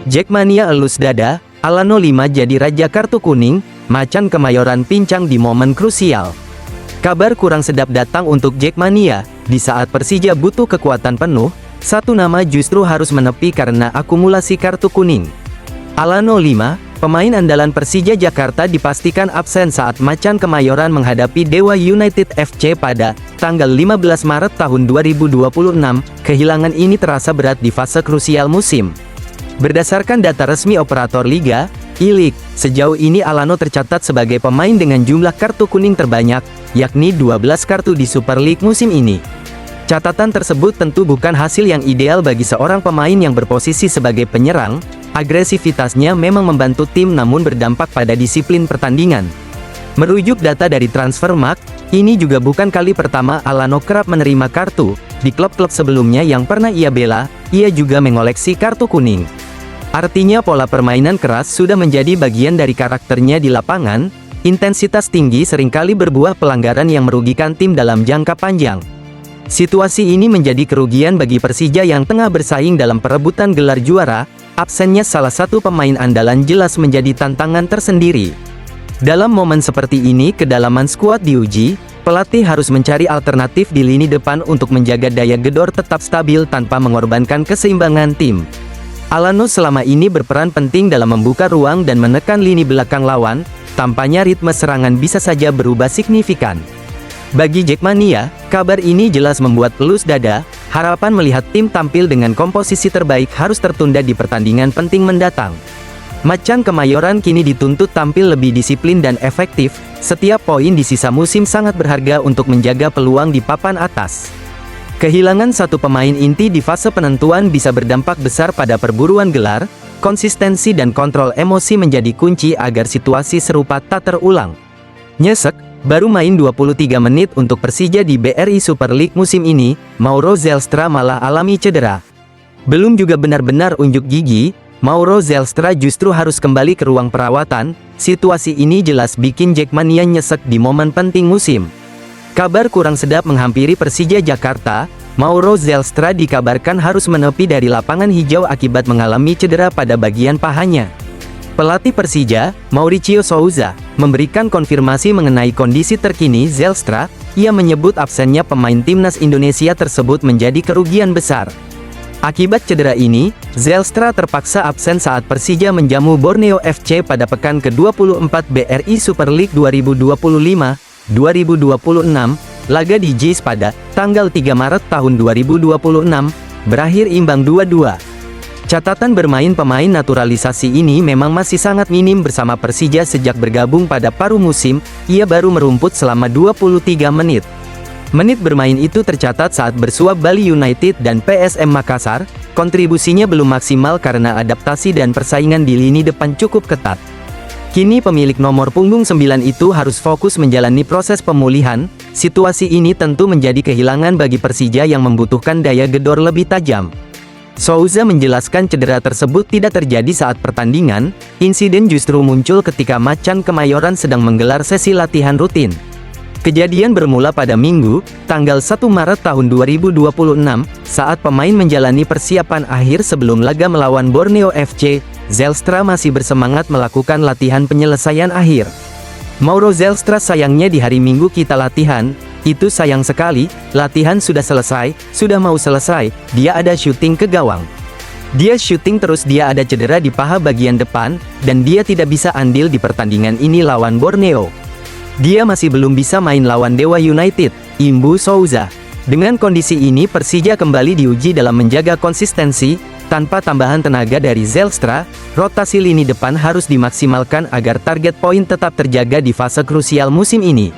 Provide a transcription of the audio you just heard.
Jackmania elus dada, Alano 5 jadi raja kartu kuning, Macan Kemayoran pincang di momen krusial. Kabar kurang sedap datang untuk Jackmania, di saat Persija butuh kekuatan penuh, satu nama justru harus menepi karena akumulasi kartu kuning. Alano 5, pemain andalan Persija Jakarta dipastikan absen saat Macan Kemayoran menghadapi Dewa United FC pada tanggal 15 Maret tahun 2026. Kehilangan ini terasa berat di fase krusial musim. Berdasarkan data resmi operator Liga, I-League, sejauh ini Alano tercatat sebagai pemain dengan jumlah kartu kuning terbanyak, yakni 12 kartu di Super League musim ini. Catatan tersebut tentu bukan hasil yang ideal bagi seorang pemain yang berposisi sebagai penyerang. Agresivitasnya memang membantu tim namun berdampak pada disiplin pertandingan. Merujuk data dari Transfermarkt, ini juga bukan kali pertama Alano kerap menerima kartu. Di klub-klub sebelumnya yang pernah ia bela, ia juga mengoleksi kartu kuning. Artinya pola permainan keras sudah menjadi bagian dari karakternya di lapangan. Intensitas tinggi seringkali berbuah pelanggaran yang merugikan tim dalam jangka panjang. Situasi ini menjadi kerugian bagi Persija yang tengah bersaing dalam perebutan gelar juara. Absennya salah satu pemain andalan jelas menjadi tantangan tersendiri. Dalam momen seperti ini kedalaman skuad diuji, pelatih harus mencari alternatif di lini depan untuk menjaga daya gedor tetap stabil tanpa mengorbankan keseimbangan tim. Alano selama ini berperan penting dalam membuka ruang dan menekan lini belakang lawan, tampaknya ritme serangan bisa saja berubah signifikan. Bagi Jackmania, kabar ini jelas membuat elus dada. Harapan melihat tim tampil dengan komposisi terbaik harus tertunda di pertandingan penting mendatang. Macan Kemayoran kini dituntut tampil lebih disiplin dan efektif. Setiap poin di sisa musim sangat berharga untuk menjaga peluang di papan atas. Kehilangan satu pemain inti di fase penentuan bisa berdampak besar pada perburuan gelar. Konsistensi dan kontrol emosi menjadi kunci agar situasi serupa tak terulang. Nyesek, baru main 23 menit untuk Persija di BRI Super League musim ini, Mauro Zelstra malah alami cedera. Belum juga benar-benar unjuk gigi, Mauro Zelstra justru harus kembali ke ruang perawatan. Situasi ini jelas bikin Jackmania nyesek di momen penting musim. Kabar kurang sedap menghampiri Persija Jakarta. Mauro Zelstra dikabarkan harus menepi dari lapangan hijau akibat mengalami cedera pada bagian pahanya. Pelatih Persija, Mauricio Souza, memberikan konfirmasi mengenai kondisi terkini Zelstra. Ia menyebut absennya pemain timnas Indonesia tersebut menjadi kerugian besar. Akibat cedera ini, Zelstra terpaksa absen saat Persija menjamu Borneo FC pada pekan ke-24 BRI Super League 2025-2026. Laga di JIS pada tanggal 3 Maret tahun 2026, berakhir imbang 2-2. Catatan bermain pemain naturalisasi ini memang masih sangat minim bersama Persija sejak bergabung pada paruh musim. Ia baru merumput selama 23 menit. Menit bermain itu tercatat saat bersuap Bali United dan PSM Makassar. Kontribusinya belum maksimal karena adaptasi dan persaingan di lini depan cukup ketat. Kini pemilik nomor punggung 9 itu harus fokus menjalani proses pemulihan. Situasi ini tentu menjadi kehilangan bagi Persija yang membutuhkan daya gedor lebih tajam. Souza menjelaskan cedera tersebut tidak terjadi saat pertandingan. Insiden justru muncul ketika Macan Kemayoran sedang menggelar sesi latihan rutin. Kejadian bermula pada Minggu, tanggal 1 Maret tahun 2026, saat pemain menjalani persiapan akhir sebelum laga melawan Borneo FC. Zelstra masih bersemangat melakukan latihan penyelesaian akhir. Mauro Zelstra, sayangnya di hari Minggu kita latihan. Itu sayang sekali, latihan sudah selesai, sudah mau selesai, dia ada syuting ke gawang. Dia syuting terus dia ada cedera di paha bagian depan, dan dia tidak bisa andil di pertandingan ini lawan Borneo. Dia masih belum bisa main lawan Dewa United, imbu Souza. Dengan kondisi ini Persija kembali diuji dalam menjaga konsistensi. Tanpa tambahan tenaga dari Zelstra, rotasi lini depan harus dimaksimalkan agar target poin tetap terjaga di fase krusial musim ini.